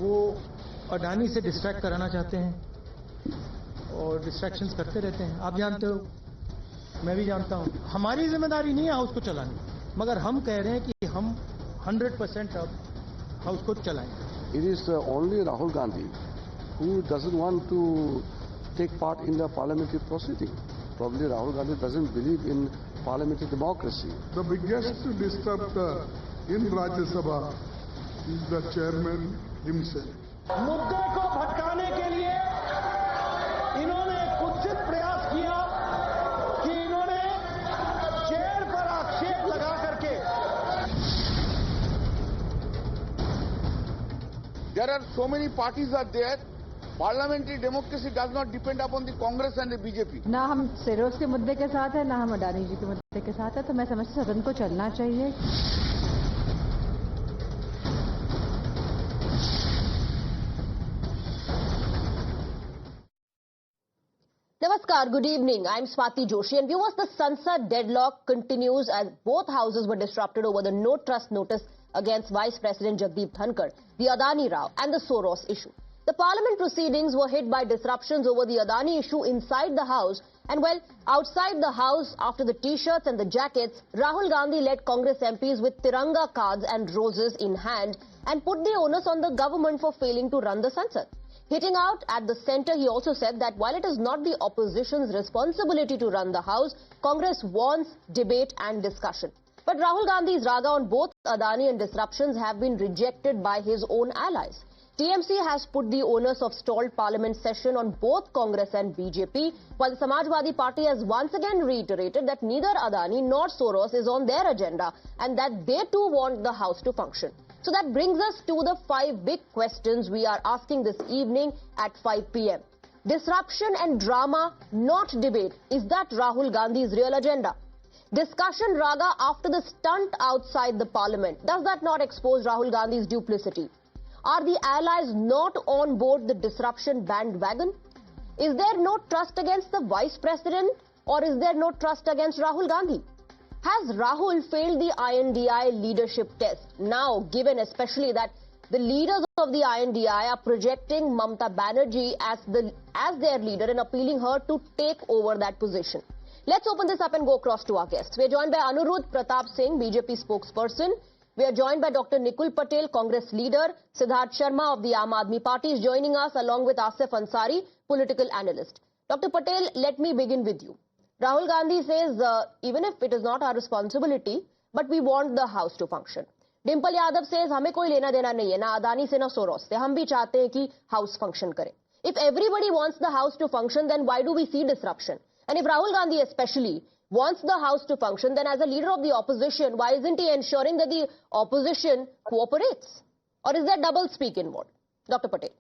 वो अडानी से डिस्ट्रैक्ट कराना चाहते हैं और डिस्ट्रैक्शंस करते रहते हैं। आप जानते हो, मैं भी जानता हूं, हमारी जिम्मेदारी नहीं है हाउस को चलानी, मगर हम कह रहे हैं कि हम 100% अब हाउस को चलाएंगे। It is only Rahul Gandhi who doesn't want to take part in the parliamentary proceeding. Probably Rahul Gandhi doesn't believe in parliamentary democracy. The biggest disruptor in Rajya Sabha is the chairman himself. मुद्दे को भटकाने के लिए इन्होंने कुत्सित प्रयास किया कि इन्होंने चेयर पर आक्षेप लगा करके There are so many parties are there. Parliamentary democracy does not depend upon the Congress and the BJP. ना हम सिरोस के मुद्दे के साथ है, ना हम अडानी जी के मुद्दे के साथ है, तो मैं समझती हूं सदन को चलना चाहिए। Namaskar, good evening. I'm Swati Joshi, and viewers, the Sansad deadlock continues as both houses were disrupted over the no trust notice against Vice President Jagdeep Dhankar, the Adani Rao and the Soros issue. The Parliament proceedings were hit by disruptions over the Adani issue inside the House, and well, outside the House, after the T-shirts and the jackets, Rahul Gandhi led Congress MPs with Tiranga cards and roses in hand and put the onus on the government for failing to run the Sansad. Hitting out at the centre, he also said that while it is not the opposition's responsibility to run the House, Congress wants debate and discussion. But Rahul Gandhi's raga on both Adani and disruptions have been rejected by his own allies. TMC has put the onus of stalled parliament session on both Congress and BJP, while the Samajwadi Party has once again reiterated that neither Adani nor Soros is on their agenda and that they too want the House to function. So that brings us to the 5 big questions we are asking this evening at 5 p.m. Disruption and drama, not debate. Is that Rahul Gandhi's real agenda? Discussion raga after the stunt outside the parliament. Does that not expose Rahul Gandhi's duplicity? Are the allies not on board the disruption bandwagon? Is there no trust against the vice president, or is there no trust against Rahul Gandhi? Has Rahul failed the INDI leadership test? Now, given especially that the leaders of the INDI are projecting Mamata Banerjee as their leader and appealing her to take over that position. Let's open this up and go across to our guests. We are joined by Anirudh Pratap Singh, BJP spokesperson. We are joined by Dr. Nikul Patel, Congress leader. Siddharth Sharma of the Aam Aadmi Party is joining us along with Asif Ansari, political analyst. Dr. Patel, let me begin with you. Rahul Gandhi says, even if it is not our responsibility, but we want the House to function. Dimple Yadav says, हमें कोई लेना देना नहीं है, ना अदानी से ना Soros से, हम भी चाहते हैं कि House function करे. If everybody wants the House to function, then why do we see disruption? And if Rahul Gandhi especially wants the House to function, then as a leader of the opposition, why isn't he ensuring that the opposition cooperates? Or is there double speak involved? Dr. Patel.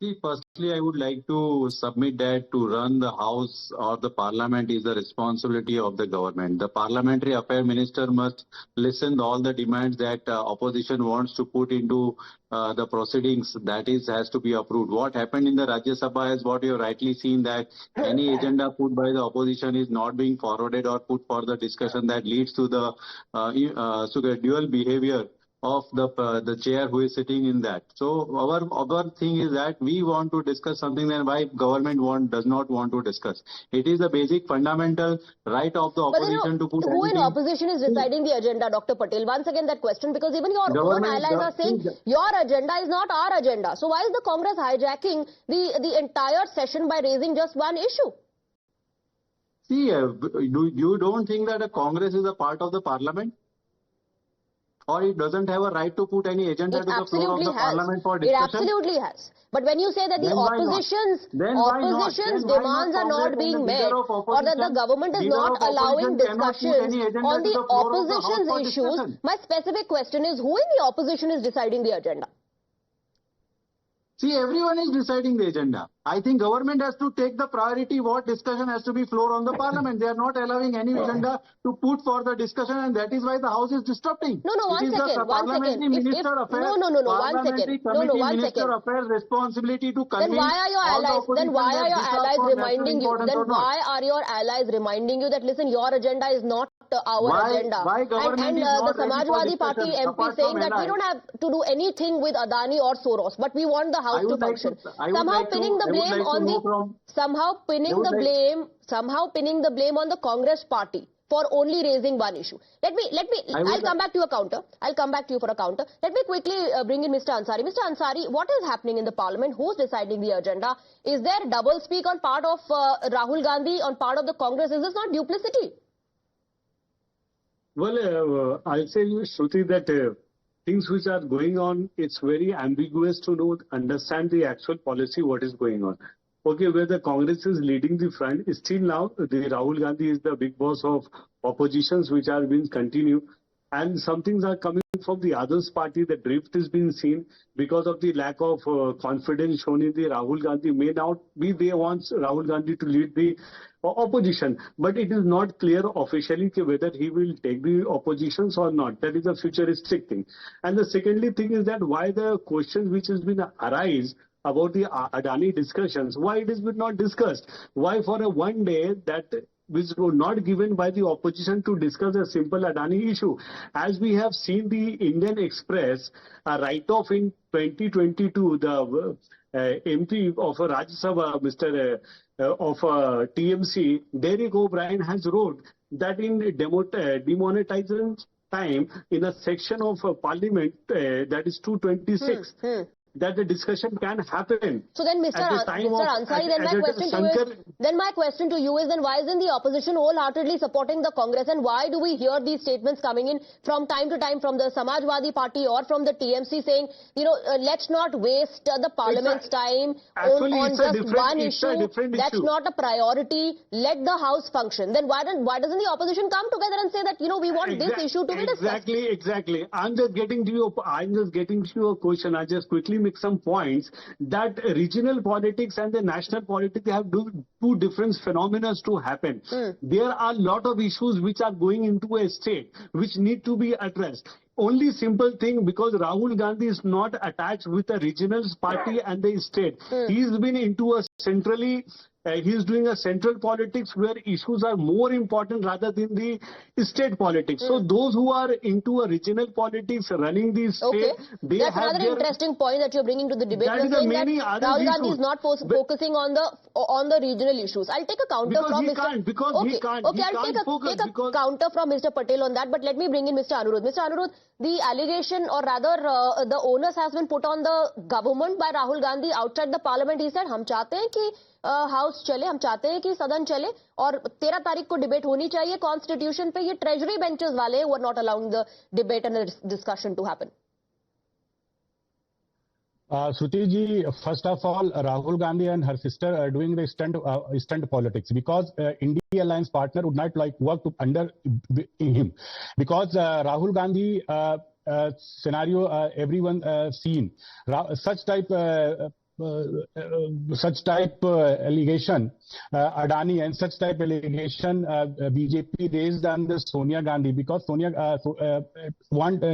See, firstly, I would like to submit that to run the House or the Parliament is the responsibility of the government. The Parliamentary Affairs Minister must listen to all the demands that opposition wants to put into the proceedings. That is, has to be approved. What happened in the Rajya Sabha is what you have rightly seen, that any agenda put by the opposition is not being forwarded or put for the discussion. That leads to the dual behavior of the chair who is sitting in that. So our thing is that we want to discuss something, then why government does not want to discuss. It is the basic fundamental right of the opposition to put who in opposition is deciding the agenda, Dr. Patel? Once again that question, because even your own allies are saying your agenda is not our agenda. So why is the Congress hijacking the entire session by raising just one issue? See, you don't think that a Congress is a part of the parliament? Or it doesn't have a right to put any agenda to the floor of the parliament for discussion? It absolutely has. But when you say that the opposition's demands are not being met, or that the government is not allowing discussions on the opposition's issues, my specific question is, who in the opposition is deciding the agenda? See, everyone is deciding the agenda. I think government has to take the priority what discussion has to be floor on the parliament. They are not allowing any agenda to put for the discussion, and that is why the House is disrupting. No, one second. Parliamentary Minister Affairs responsibility to convince. Then why are your allies? Then why are your allies reminding you? Then why are your allies reminding you that listen, your agenda is not our agenda. Why government is not the ready for Samajwadi Party discussion, MP apart saying from that we NI? don't have to do anything with Adani or Soros, but we want the house to function. Somehow pinning the blame on the Congress party for only raising one issue. I'll come back to your counter. I'll come back to you for a counter. Let me quickly bring in Mr. Ansari. Mr. Ansari, what is happening in the parliament? Who's deciding the agenda? Is there double speak on part of Rahul Gandhi, on part of the Congress? Is this not duplicity? Well, I'll say you, Shruti, that things which are going on, it's very ambiguous to understand the actual policy, what is going on. Okay, where the Congress is leading the front, still now the Rahul Gandhi is the big boss of oppositions which are being continued, and some things are coming from the others party. The drift is being seen because of the lack of confidence shown in the Rahul Gandhi. May not be they want Rahul Gandhi to lead the opposition, but it is not clear officially whether he will take the oppositions or not. That is a futuristic thing. And the secondly thing is that why the questions which has been arise about the Adani discussions, why it is not discussed? Why for a one day that which were not given by the opposition to discuss a simple Adani issue? As we have seen the Indian Express write-off in 2022, the MP of Rajya Sabha, Mr. of TMC, Derek O'Brien has wrote that in demonetization time in a section of Parliament that is 226, that the discussion can happen. So then, Mr. Ansari, then my question to you is, then why isn't the opposition wholeheartedly supporting the Congress, and why do we hear these statements coming in from time to time from the Samajwadi Party or from the TMC saying, let's not waste the Parliament's time on just one issue. That's not a priority. Let the House function. Then why doesn't the opposition come together and say that, we want this issue to be discussed? Exactly. I'm just getting to your question. I just quickly make some points that regional politics and the national politics, they have two different phenomena to happen. There are a lot of issues which are going into a state which need to be addressed. Only simple thing, because Rahul Gandhi is not attached with a regional party and the state. He's been into a centrally, he's doing a central politics where issues are more important rather than the state politics. So those who are into a regional politics running the state, that's another interesting point that you're bringing to the debate. You're saying that Rahul Gandhi is not focusing on the regional issues. I'll take a counter from Mr. I'll take a counter from Mr. Patel on that, but let me bring in Mr. Anirudh. Mr. Anirudh, the allegation, or rather the onus has been put on the government by Rahul Gandhi outside the parliament. He said, हम चाहते हैं कि house चले, हम चाहते हैं कि सदन चले, और 13 तारीख को डिबेट होनी चाहिए कॉन्स्टिट्यूशन पे. ये ट्रेजरी बेंचेस वाले were not allowing the debate and the discussion to happen. Shruti ji, first of all, Rahul Gandhi and her sister are doing the stunt politics, because India Alliance partner would not like work under him, because Rahul Gandhi scenario everyone seen such type allegation Adani and such type allegation BJP raised under Sonia Gandhi, because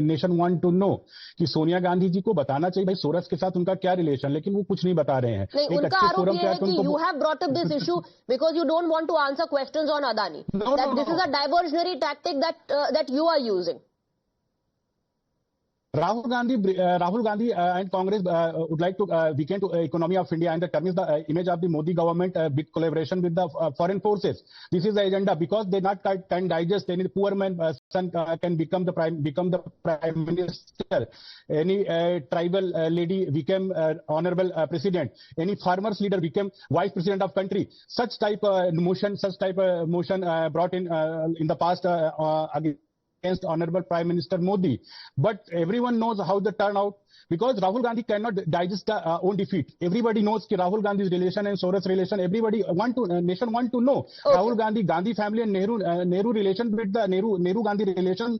nation want to know कि सोनिया गांधी जी को बताना चाहिए भाई source के साथ उनका क्या relation, लेकिन वो कुछ नहीं बता रहे हैं. नहीं, उनका आरोप ये है कि you have brought up this issue because you don't want to answer questions on Adani. This is a diversionary tactic that you are using. Rahul Gandhi and Congress would like to weaken the economy of India and tarnish the image of the Modi government with collaboration with the foreign forces. This is the agenda, because they not can digest any poor man son can become the prime minister. Any tribal lady became honorable president. Any farmers leader became vice president of country. Such type motion brought in the past against Honorable Prime Minister Modi. But everyone knows how the turnout, because Rahul Gandhi cannot digest their own defeat. Everybody knows that Rahul Gandhi's relation and Soros relation, nation want to know. Rahul Gandhi family and Nehru relation with the Nehru Gandhi relation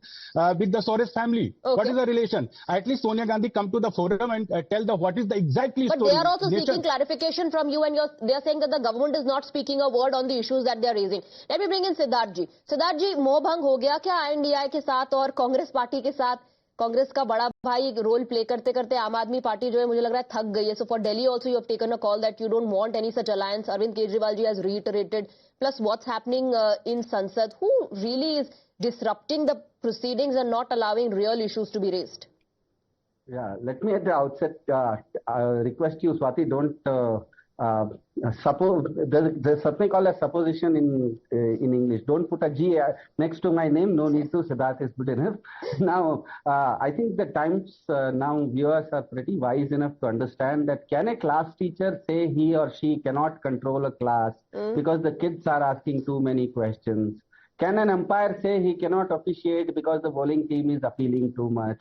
with the Soros family. What is the relation? At least Sonia Gandhi come to the forum and tell what is the exactly but story. They are also seeking clarification from you, and they are saying that the government is not speaking a word on the issues that they are raising. Let me bring in Siddharth ji. Siddharth ji, मोह भंग हो गया क्या INDI के साथ और Congress party के साथ? कांग्रेस का बड़ा भाई रोल प्ले करते करते आम आदमी पार्टी जो है मुझे लग रहा है थक गई है. So for Delhi also you have taken a call that you don't want any such alliance. Arvind Kejriwal ji has reiterated plus what's happening in Sansad, who really is disrupting the proceedings and not allowing real issues to be raised? Yeah, let me at the outset request you, Swati, don't suppose. There's something called a supposition in English. Don't put a G next to my name. No need to. Siddharth is good enough. Now, I think the times now viewers are pretty wise enough to understand that can a class teacher say he or she cannot control a class because the kids are asking too many questions? Can an umpire say he cannot officiate because the bowling team is appealing too much?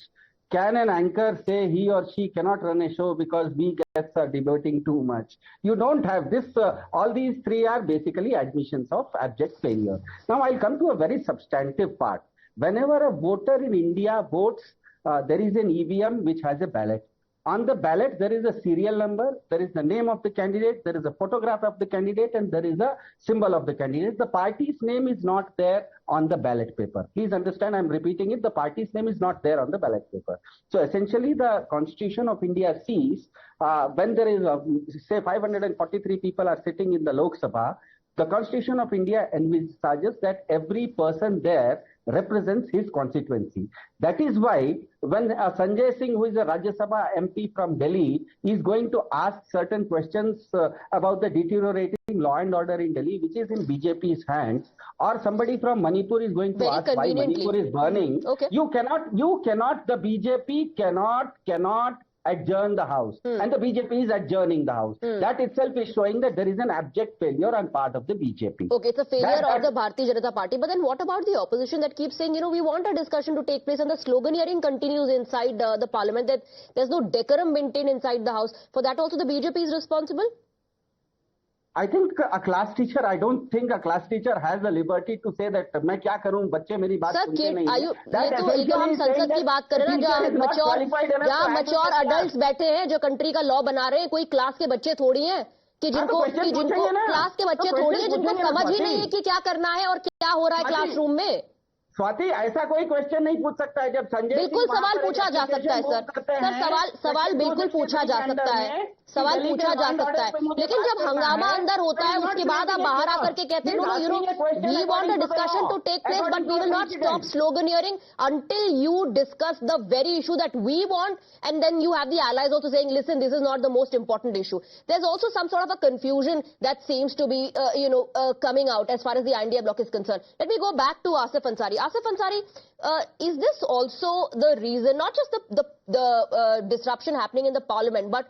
Can an anchor say he or she cannot run a show because we guests are debating too much? You don't have this. All these three are basically admissions of abject failure. Now I'll come to a very substantive part. Whenever a voter in India votes, there is an EVM which has a ballot. On the ballot, there is a serial number, there is the name of the candidate, there is a photograph of the candidate, and there is a symbol of the candidate. The party's name is not there on the ballot paper. Please understand, I'm repeating it, the party's name is not there on the ballot paper. So essentially, the Constitution of India sees when there is, say, 543 people are sitting in the Lok Sabha, the Constitution of India envisages that every person there represents his constituency. That is why when Sanjay Singh, who is a Rajya Sabha MP from Delhi, is going to ask certain questions about the deteriorating law and order in Delhi, which is in BJP's hands, or somebody from Manipur is going to ask why Manipur is burning, you cannot, the BJP cannot adjourn the House. And the BJP is adjourning the House. That itself is showing that there is an abject failure on part of the BJP. Okay, it's a failure of the Bharatiya Janata Party. But then what about the opposition that keeps saying, you know, we want a discussion to take place, and the sloganeering continues inside the parliament, that there's no decorum maintained inside the House. For that also the BJP is responsible? I think a class teacher, I don't think a class teacher has the liberty to say that मैं क्या करूं, बच्चे मेरी बात सुनते नहीं हैं. ये तो हम संसद की बात कर रहे हैं ना, जहाँ मैच्योर अडल्ट्स बैठे हैं जो कंट्री का लॉ बना रहे हैं. कोई क्लास के बच्चे थोड़ी हैं कि जिनको क्लास के बच्चे थोड़ी हैं जिनको समझ ही नहीं है कि क्या करना है और क्या हो रहा है क्लासरूम में. स्वाति, ऐसा कोई क्वेश्चन नहीं पूछ सकता है जब संजय. बिल्कुल सवाल पूछा जा सकता है सर. सवाल बिल्कुल पूछा जा सकता है. सवाल पूछा जा सकता है, लेकिन जब हंगामा अंदर होता है उसके बाद आप बाहर आकर के कहते हैं no, you know, we want a discussion to take place but we will not stop sloganeering until you discuss the very issue that we want, and then you have the allies also saying, listen, this is not the most important issue. There's also some sort of a confusion that seems to be coming out as far as the India bloc is concerned. Let me go back to Asif Ansari. Asif Ansari, is this also the reason, not just the disruption happening in the parliament, but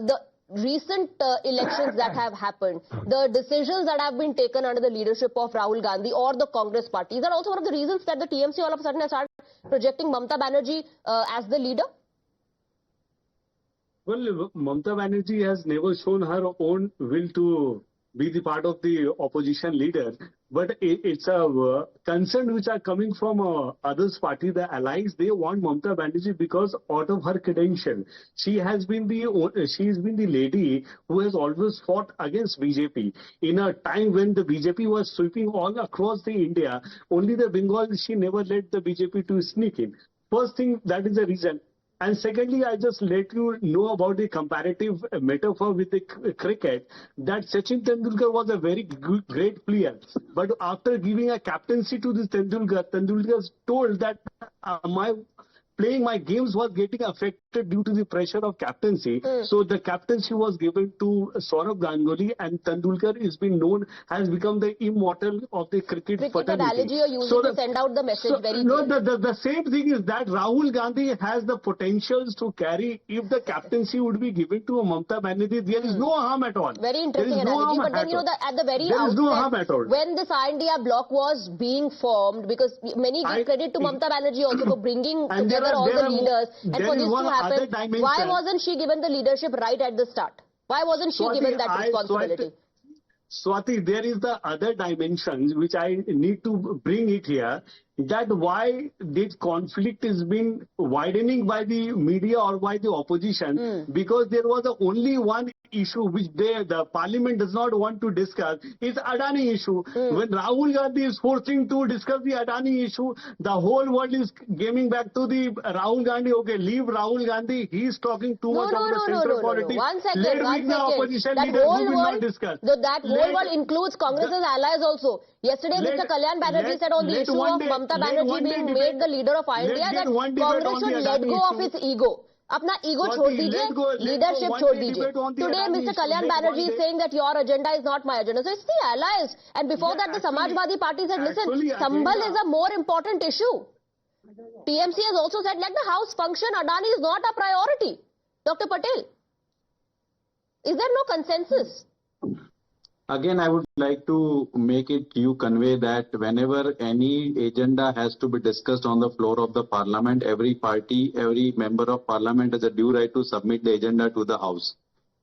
the recent elections that have happened, the decisions that have been taken under the leadership of Rahul Gandhi or the Congress party, is that also one of the reasons that the TMC all of a sudden has started projecting Mamata Banerjee as the leader? Well, Mamata Banerjee has never shown her own will to be the part of the opposition leader, but it's a concern which are coming from others party, the allies. They want Mamata Banerjee because out of her credential, she has been the lady who has always fought against BJP in a time when the BJP was sweeping all across the India. Only the Bengal, she never let the BJP to sneak in. First thing, that is the reason. And secondly, I just let you know about the comparative metaphor with the cricket, that Sachin Tendulkar was a very great player. But after giving a captaincy to this Tendulkar told that playing my games was getting affected due to the pressure of captaincy. So the captaincy was given to Saurav Ganguly, and Tendulkar is being known, has become the immortal of the cricket fraternity. Analogy you're using to send out the message very clear. No, the same thing is that Rahul Gandhi has the potentials to carry. If the captaincy would be given to Mamata Banerjee, there is no harm at all. Very interesting analogy. But then, you know, at the very outset, no harm at all. When this India bloc was being formed, because many give credit to Mamata Banerjee also for bringing together all the leaders, and for this to happen, why wasn't she given the leadership right at the start? Why wasn't she given that responsibility? Swati, there is the other dimensions which I need to bring it here, that why this conflict is being widening by the media or by the opposition, because there was only one issue which the parliament does not want to discuss is Adani issue. When Rahul Gandhi is forcing to discuss the Adani issue, the whole world is gaming back to the Rahul Gandhi. Okay, leave Rahul Gandhi. He is talking too much of the central politics. One second. Opposition That leaders whole who will world, not discuss. That whole world includes Congress's allies also. Yesterday, Mr. Kalyan Banerjee said on the issue of Mamata Banerjee being made the leader of India that Congress should let go of its ego. अपना ego छोड़ दीजिए, leadership छोड़ दीजिए. Today, Mr. Kalyan Banerjee is saying that your agenda is not my agenda. So it's the allies. And before that, the Samajwadi Party said, listen, Sambal is a more important issue. TMC has also said, let the House function. Adani is not a priority. Dr. Patel, is there no consensus? Again, I would like to make it you convey that whenever any agenda has to be discussed on the floor of the parliament, every party, every member of parliament has a due right to submit the agenda to the house.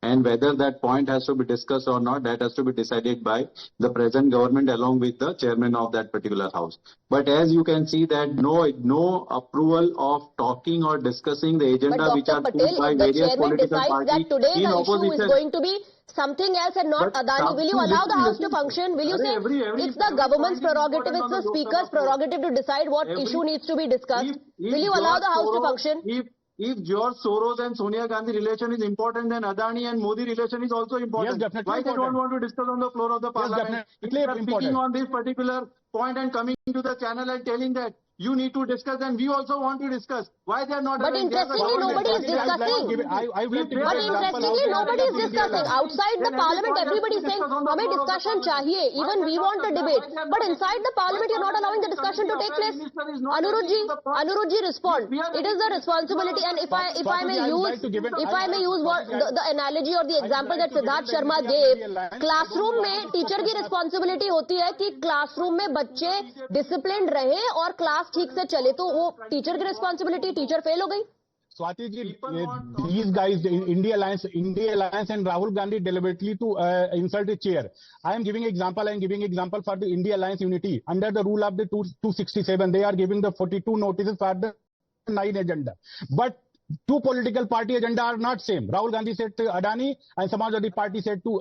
And whether that point has to be discussed or not, that has to be decided by the present government along with the chairman of that particular house. But as you can see that no approval of talking or discussing the agenda which are put by various political parties that today in the opposition. Issue is going to be something else and not Adani. Will you allow the House to function? Will you say it's the government's prerogative, it's the Speaker's prerogative to decide what issue needs to be discussed? Will you allow the House to function? If George Soros and Sonia Gandhi relation is important, then Adani and Modi relation is also important. Yes, definitely. Why they don't want to discuss on the floor of the parliament? Yes, if they are speaking on this particular point and coming to the channel and telling that you need to discuss, and we also want to discuss. Why they are not? But interestingly, nobody is discussing. But interestingly, nobody is discussing. Outside the parliament, everybody is saying, "Hame discussion chahiye." Even we want a debate. But inside the parliament, you're not allowing the discussion to take place. Anurudji, respond. It is the responsibility. And if I may use what the analogy or the example that Siddharth Sharma gave, classroom में teacher की responsibility होती है कि classroom में बच्चे disciplined रहे और class ठीक से चले, तो वो टीचर की रिस्पांसिबिलिटी, टीचर फेल हो गई. Swati ji, these guys, India Alliance and Rahul Gandhi deliberately to insult a chair. I am giving example for the India Alliance unity. Under the rule of the 267, they are giving the 42 notices for the 9 agenda. But two political party agenda are not same. Rahul Gandhi said to Adani and Samajwadi Party said to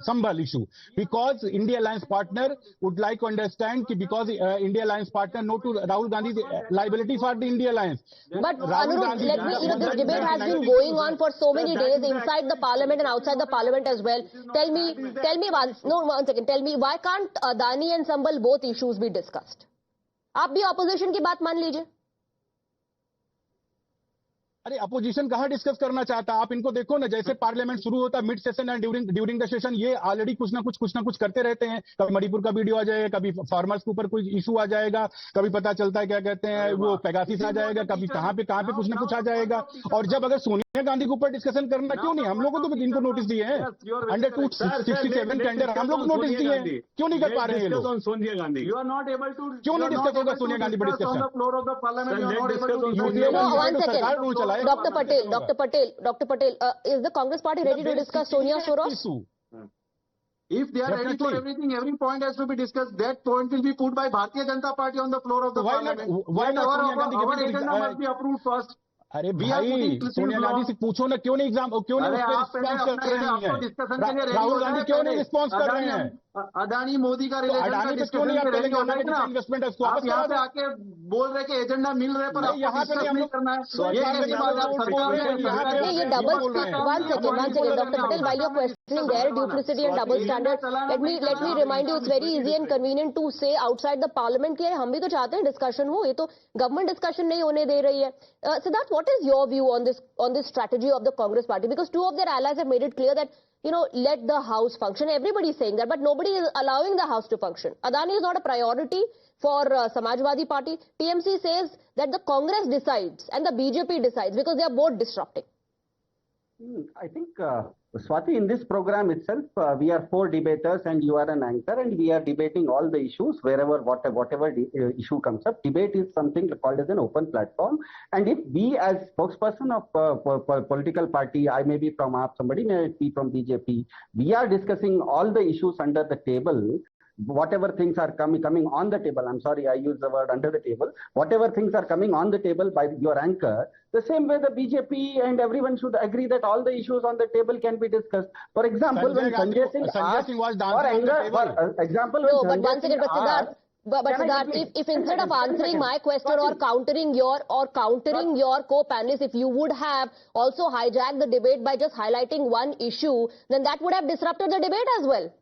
Sambal issue. Because India Alliance partner would like to understand that because India Alliance partner no to Rahul Gandhi's liability for the India Alliance. But Anirudh, this debate has been going on for so many days inside the parliament and outside the parliament as well. Tell me one second. Tell me, why can't Adani and Sambal both issues be discussed? आप भी opposition की बात मान लीजिए. अरे opposition कहाँ discuss करना चाहता है? आप इनको देखो ना, जैसे पार्लियामेंट शुरू होता है mid session and during the session, ये ऑलरेडी कुछ ना कुछ करते रहते हैं. कभी मणिपुर का वीडियो आ जाएगा, कभी फार्मर्स के ऊपर कोई इशू आ जाएगा, कभी पता चलता है क्या कहते हैं वो पेगासिस आ जाएगा, कभी कहाँ पे कुछ ना कुछ आ जाएगा. और जब अगर सोनिया गांधी के ऊपर डिस्कशन करना, क्यों नहीं? हम लोगों को तो इनको नोटिस दिए हैं अंडर 267 के अंडर, हम लोग नोटिस दिए हैं, क्यों नहीं कर पा रहे हैं लोग? Sonia Gandhi, You are not able to. क्यों नहीं डिस्कस होगा सोनिया गांधी पर discussion? On the floor of the parliament, you are not able to. One second. Dr. Patel, is the Congress party ready to discuss Sonia Soros? If they are ready for everything, every point has to be discussed. That point will be put by Bharatiya Janata Party on the floor of the parliament. Why not Sonia Gandhi? Our agenda must be approved first. अरे भाई, सोनिया गांधी से पूछो ना, क्यों नहीं क्यों नहीं response कर रहे हैं? राहुल गांधी क्यों नहीं रिस्पॉन्स कर रहे हैं? अडानी मोदी का रिलेशन अडानी पे क्यों नहीं आते? इन्वेस्टमेंट है, आप यहाँ पे आके बोल रहे कि एजेंडा मिल रहे पर यहाँ पे नहीं करना है. ये double one second doctor Patel, while you're questioning their duplicity and double standard, let me remind you, it's very easy and convenient to say outside the parliament कि हम भी तो चाहते हैं डिस्कशन हो, ये तो गवर्नमेंट डिस्कशन नहीं होने दे रही है. Siddharth, what is your view on this strategy of the Congress party? Because two of their allies have made it clear that, let the House function. Everybody is saying that, but nobody is allowing the House to function. Adani is not a priority for Samajwadi Party. TMC says that the Congress decides and the BJP decides because they are both disrupting. I think, Swati, in this program itself, we are 4 debaters and you are an anchor, and we are debating all the issues wherever, whatever issue comes up. Debate is something called as an open platform. And if we as spokesperson of political party, I may be from AAP, somebody may be from BJP, we are discussing all the issues under the table, whatever things are coming on the table, I'm sorry, I use the word under the table, whatever things are coming on the table by your anchor, the same way the BJP and everyone should agree that all the issues on the table can be discussed. For example, when Sanjay Singh was dancing on the table. For example, no, but once again, but Siddharth, if instead of answering my question or countering your co-panelists, if you would have also hijacked the debate by just highlighting one issue, then that would have disrupted the debate as well.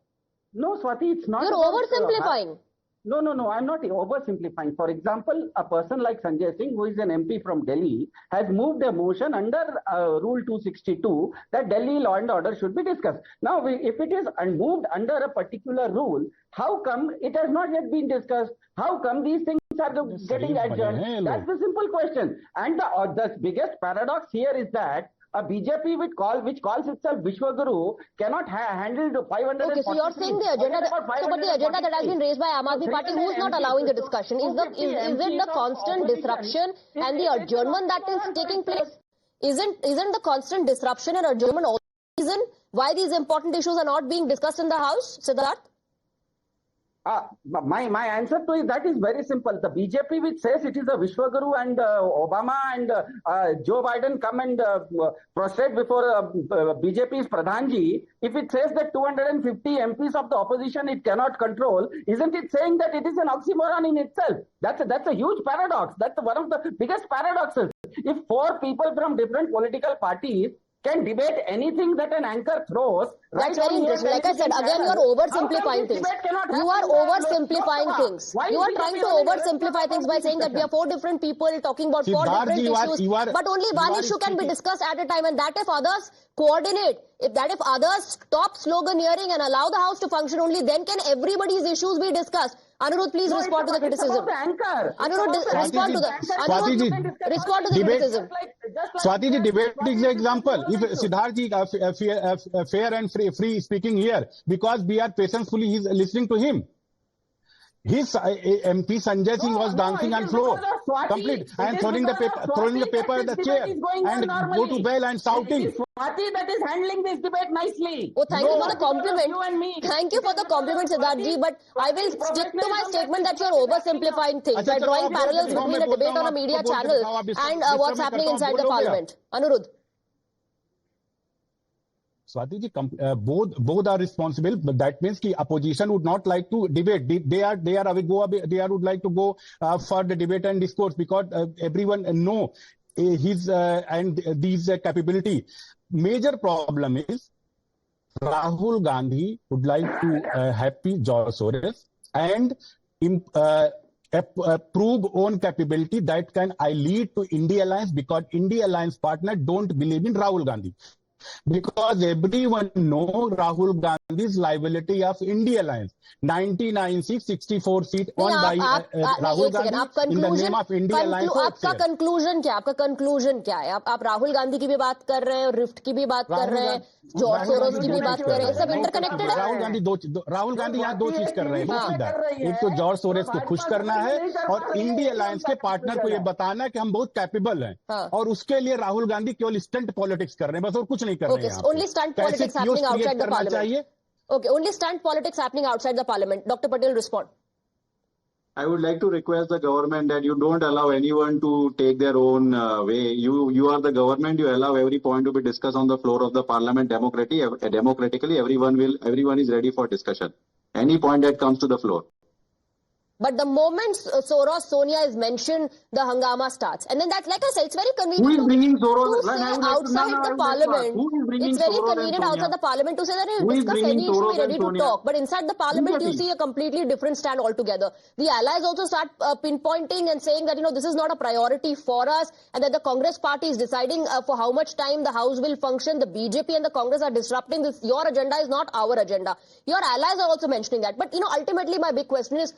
No, Swati, it's not. You're oversimplifying. No, I'm not oversimplifying. For example, a person like Sanjay Singh, who is an MP from Delhi, has moved a motion under Rule 262 that Delhi law and order should be discussed. Now, if it is moved under a particular rule, how come it has not yet been discussed? How come these things are getting adjourned? That's the simple question. And the biggest paradox here is that a BJP which calls itself Vishwaguru cannot handle the 500. Okay, so you're saying the agenda, but the agenda that has been raised by Aam Aadmi Party, who's not allowing the discussion? Is it the constant disruption and the adjournment that is taking place? Isn't the constant disruption and adjournment also the reason why these important issues are not being discussed in the House, Siddharth? My answer to that is very simple. The BJP which says it is a Vishwaguru and Obama and Joe Biden come and prostrate before BJP's Pradhanji, if it says that 250 MPs of the opposition it cannot control, isn't it saying that it is an oxymoron in itself? That's a huge paradox. That's one of the biggest paradoxes. If four people from different political parties can debate anything that an anchor throws. That's very interesting. Like I said, again, you are oversimplifying things. You are oversimplifying things. You are trying to oversimplify things by saying that we are four different people talking about four different issues, but only one issue can be discussed at a time, and that if others coordinate, if others stop sloganeering and allow the House to function, only then can everybody's issues be discussed. Anirudh, please respond to the criticism. Anirudh, respond to the criticism. Swati ji, debate is an example. If Siddharth ji fair and free speaking here, because we are patiently listening to him. His MP Sanjay Singh was dancing on floor, complete, and throwing the paper at the chair, and go to bell and shouting. Swati that is handling this debate nicely. Oh, thank you for the compliment. Thank you for the compliment, Siddharth ji. But I will stick to my statement that you are oversimplifying things by drawing parallels between a debate on a media channel and what's happening inside the parliament. Anirudh. Swati ji, both are responsible, but that means the opposition would not like to debate. They would like to go for the debate and discourse, because everyone know his and these capability. Major problem is Rahul Gandhi would like to happy George Soros and prove own capability that can lead to India Alliance, because India Alliance partner don't believe in Rahul Gandhi. Because everyone knows Rahul Gandhi's liability of India Alliance. 99 seats, 64 seat won by Rahul Gandhi in the name of India Alliance. आपका conclusion क्या है? आप राहुल गांधी की भी बात कर रहे हैं, रिफ्ट की भी बात कर रहे हैं, जॉर्ज सोरोस की भी बात कर रहे हैं, सब इंटरकनेक्टेड है। राहुल गांधी यहाँ दो चीज कर रहे हैं, सीधा। एक तो जॉर्ज सोरोस को खुश करना है और इंडिया अलायंस के पार्टनर को ये बताना है कि हम बहुत कैपेबल हैं, और उसके लिए राहुल गांधी केवल स्टंट पॉलिटिक्स कर रहे हैं, बस और कुछ नहीं कर रहे हैं। Only stunt politics happening outside the parliament. Okay, only stunt politics happening outside the parliament. Dr. Patel, respond. I would like to request the government that you don't allow anyone to take their own way. You are the government. You allow every point to be discussed on the floor of the parliament democratically. Everyone is ready for discussion. Any point that comes to the floor. But the moment Soros, Sonia is mentioned, the hangama starts. And then that's, like I said, it's very convenient Who is bringing Soros? to say outside the parliament. It's very convenient outside the parliament to say that we'll discuss any issue, we're ready to talk. But inside the parliament, you see a completely different stand altogether. The allies also start pinpointing and saying that, this is not a priority for us, and that the Congress party is deciding for how much time the House will function. The BJP and the Congress are disrupting this. Your agenda is not our agenda. Your allies are also mentioning that. But, ultimately my big question is,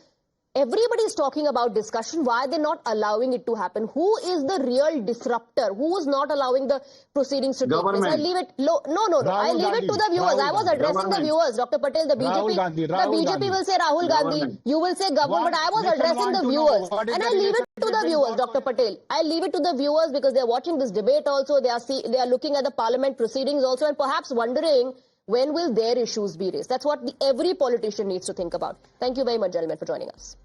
everybody is talking about discussion. Why are they not allowing it to happen? Who is the real disruptor? Who is not allowing the proceedings to take place? I leave it. No. I leave it to the viewers. I was addressing the viewers. Dr. Patel, the BJP will say Rahul Gandhi. You will say government. But I was addressing the viewers. And I leave it to the viewers, Dr. Patel. I leave it to the viewers because they are watching this debate also. They are looking at the parliament proceedings also, and perhaps wondering when will their issues be raised? That's what every politician needs to think about. Thank you very much, gentlemen, for joining us.